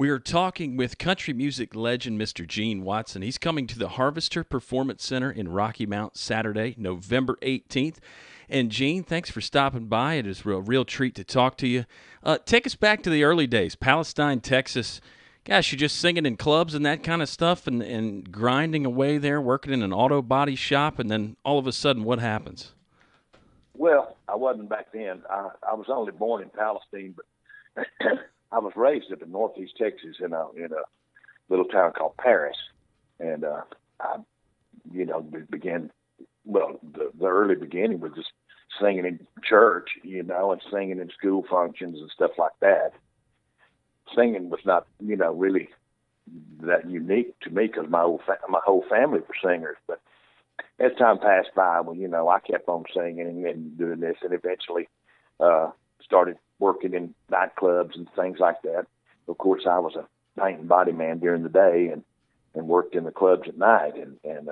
We are talking with country music legend Mr. Gene Watson. He's coming to the Harvester Performance Center in Rocky Mount Saturday, November 18th. And Gene, thanks for stopping by. It is a real treat to talk to you. Take us back to the early days, Palestine, Texas. Gosh, you're just singing in clubs and that kind of stuff and grinding away there, working in an auto body shop, and then all of a sudden, what happens? Well, I wasn't back then. I was only born in Palestine, but I was raised up in northeast Texas in a little town called Paris, and I, began. Well, the early beginning was just singing in church, and singing in school functions and stuff like that. Singing was not, really that unique to me because my whole family were singers. But as time passed by, I kept on singing and doing this, and eventually started working in nightclubs and things like that. Of course, I was a paint and body man during the day and worked in the clubs at night and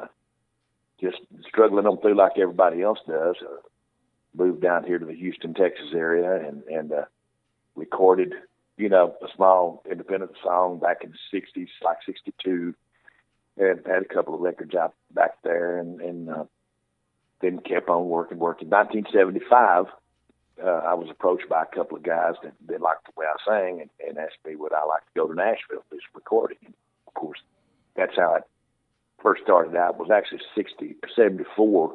just struggling on through like everybody else does. Moved down here to the Houston, Texas area and recorded, a small independent song back in the 60s, like 62, and had a couple of records out back there and then kept on working. 1975, I was approached by a couple of guys that liked the way I sang and asked me would I like to go to Nashville for this recording. And of course, that's how it first started out. It was actually 74.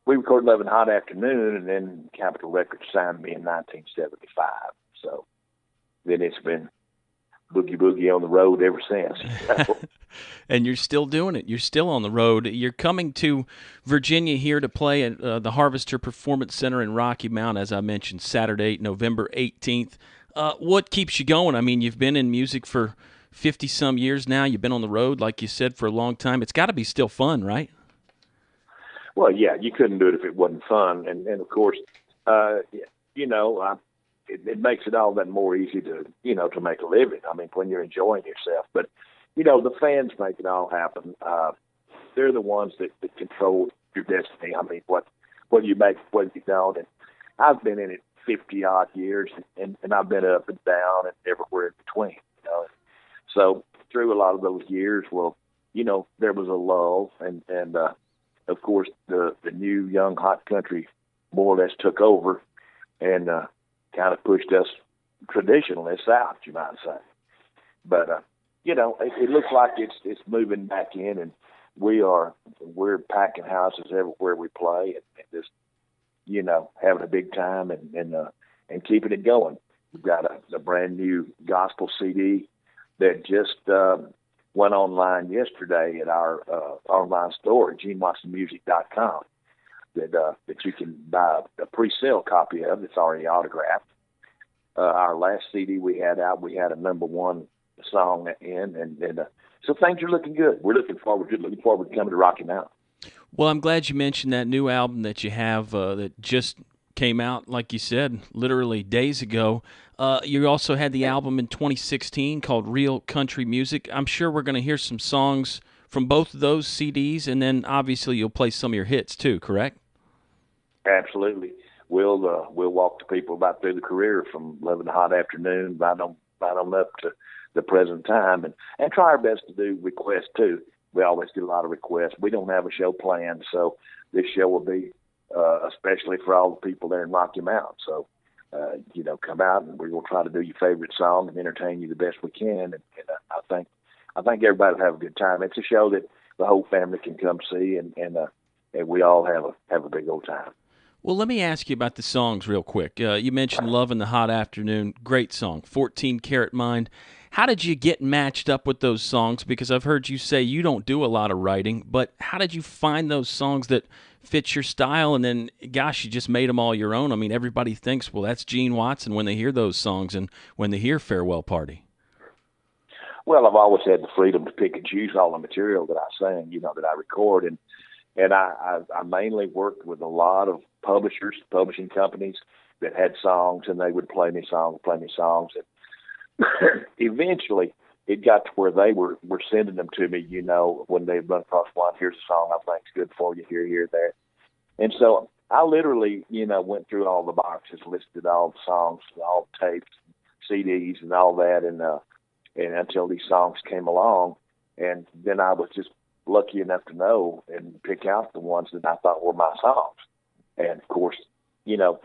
We recorded Love and Hot Afternoon, and then Capitol Records signed me in 1975. So then it's been boogie on the road ever since. And you're still doing it. You're still on the road. You're coming to Virginia here to play at the Harvester Performance Center in Rocky Mount, as I mentioned, Saturday, November 18th. What keeps you going? I mean, you've been in music for 50-some years now. You've been on the road, like you said, for a long time. It's got to be still fun, right? Well, yeah, you couldn't do it if it wasn't fun. And of course, it makes it all that more easy to make a living. I mean, when you're enjoying yourself. But, the fans make it all happen. They're the ones that control your destiny. I mean, what you make, what you don't. And I've been in it 50-odd years, and I've been up and down and everywhere in between. So through a lot of those years, there was a lull, and of course, the new young hot country more or less took over and kind of pushed us traditionalists out, you might say. But it looks like it's moving back in, and we're packing houses everywhere we play, and just having a big time and keeping it going. We've got a brand new gospel CD that just went online yesterday at our online store at GeneWatsonMusic.com that you can buy a pre-sale copy of. It's already autographed. Our last CD we had out, we had a number one song in, and so things are looking good. We're looking forward to coming to Rocky Mount. Well, I'm glad you mentioned that new album that you have that just came out, like you said, literally days ago. You also had the album in 2016 called Real Country Music. I'm sure we're going to hear some songs from both of those CDs, and then obviously you'll play some of your hits too, correct? Absolutely. We'll walk the people about through the career from Love and Hot Afternoon right on up to the present time, and try our best to do requests too. We always get a lot of requests. We don't have a show planned, so this show will be especially for all the people there in Rocky Mount. So, come out and we will try to do your favorite song and entertain you the best we can. And I think everybody will have a good time. It's a show that the whole family can come see, and we all have a big old time. Well, let me ask you about the songs real quick. You mentioned Love in the Hot Afternoon. Great song. 14 Karat Mind. How did you get matched up with those songs? Because I've heard you say you don't do a lot of writing, but how did you find those songs that fit your style? And then, gosh, you just made them all your own. I mean, everybody thinks, well, that's Gene Watson when they hear those songs and when they hear Farewell Party. Well, I've always had the freedom to pick and choose all the material that I sing, that I record. And I mainly worked with a lot of publishing companies that had songs, and they would play me songs. And eventually, it got to where they were sending them to me, when they run across one, here's a song I think's good for you, here, there. And so I literally, went through all the boxes, listed all the songs, all the tapes, CDs, and all that, and until these songs came along, and then I was just lucky enough to know and pick out the ones that I thought were my songs. And of course,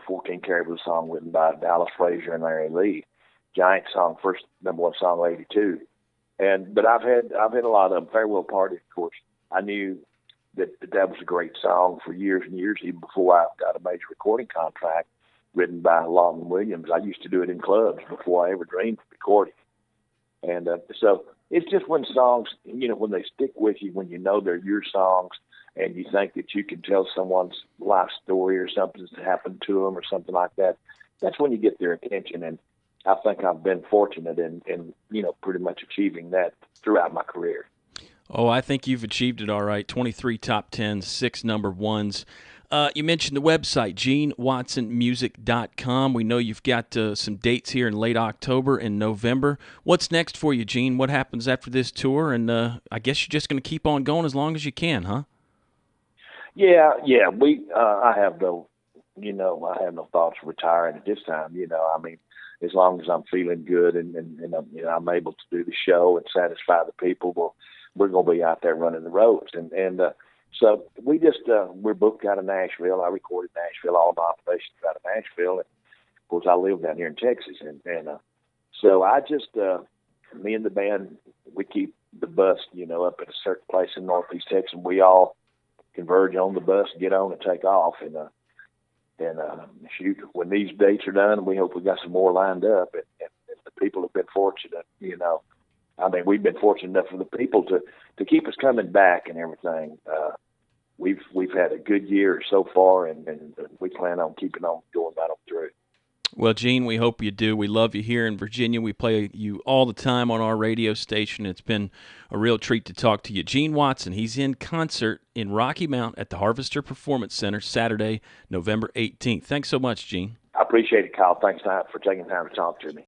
14 Karat was a song written by Dallas Frazier and Larry Lee. Giant song, first #1 song of '82. But I've had a lot of them. Farewell Party, of course. I knew that was a great song for years and years, even before I got a major recording contract written by Lawton Williams. I used to do it in clubs before I ever dreamed of recording. And so it's just when songs, when they stick with you, when you know they're your songs, and you think that you can tell someone's life story or something that's happened to them or something like that, that's when you get their attention. And I think I've been fortunate in pretty much achieving that throughout my career. Oh, I think you've achieved it all right. 23 top 10s, 6 #1s. You mentioned the website, GeneWatsonMusic.com. We know you've got some dates here in late October and November. What's next for you, Gene? What happens after this tour? And I guess you're just going to keep on going as long as you can, huh? Yeah. I have no thoughts of retiring at this time. As long as I'm feeling good and I'm able to do the show and satisfy the people, we're going to be out there running the roads. So we just we're booked out of Nashville. I recorded Nashville, all my operations out of Nashville, and of course I live down here in Texas, and so I just me and the band, we keep the bus up at a certain place in Northeast Texas, and we all converge on the bus, get on, and take off, and shoot, when these dates are done, we hope we got some more lined up, and the people have been fortunate, we've been fortunate enough for the people to keep us coming back and everything. We've had a good year so far, and we plan on keeping on going right on through. Well, Gene, we hope you do. We love you here in Virginia. We play you all the time on our radio station. It's been a real treat to talk to you. Gene Watson, he's in concert in Rocky Mount at the Harvester Performance Center Saturday, November 18th. Thanks so much, Gene. I appreciate it, Kyle. Thanks for taking time to talk to me.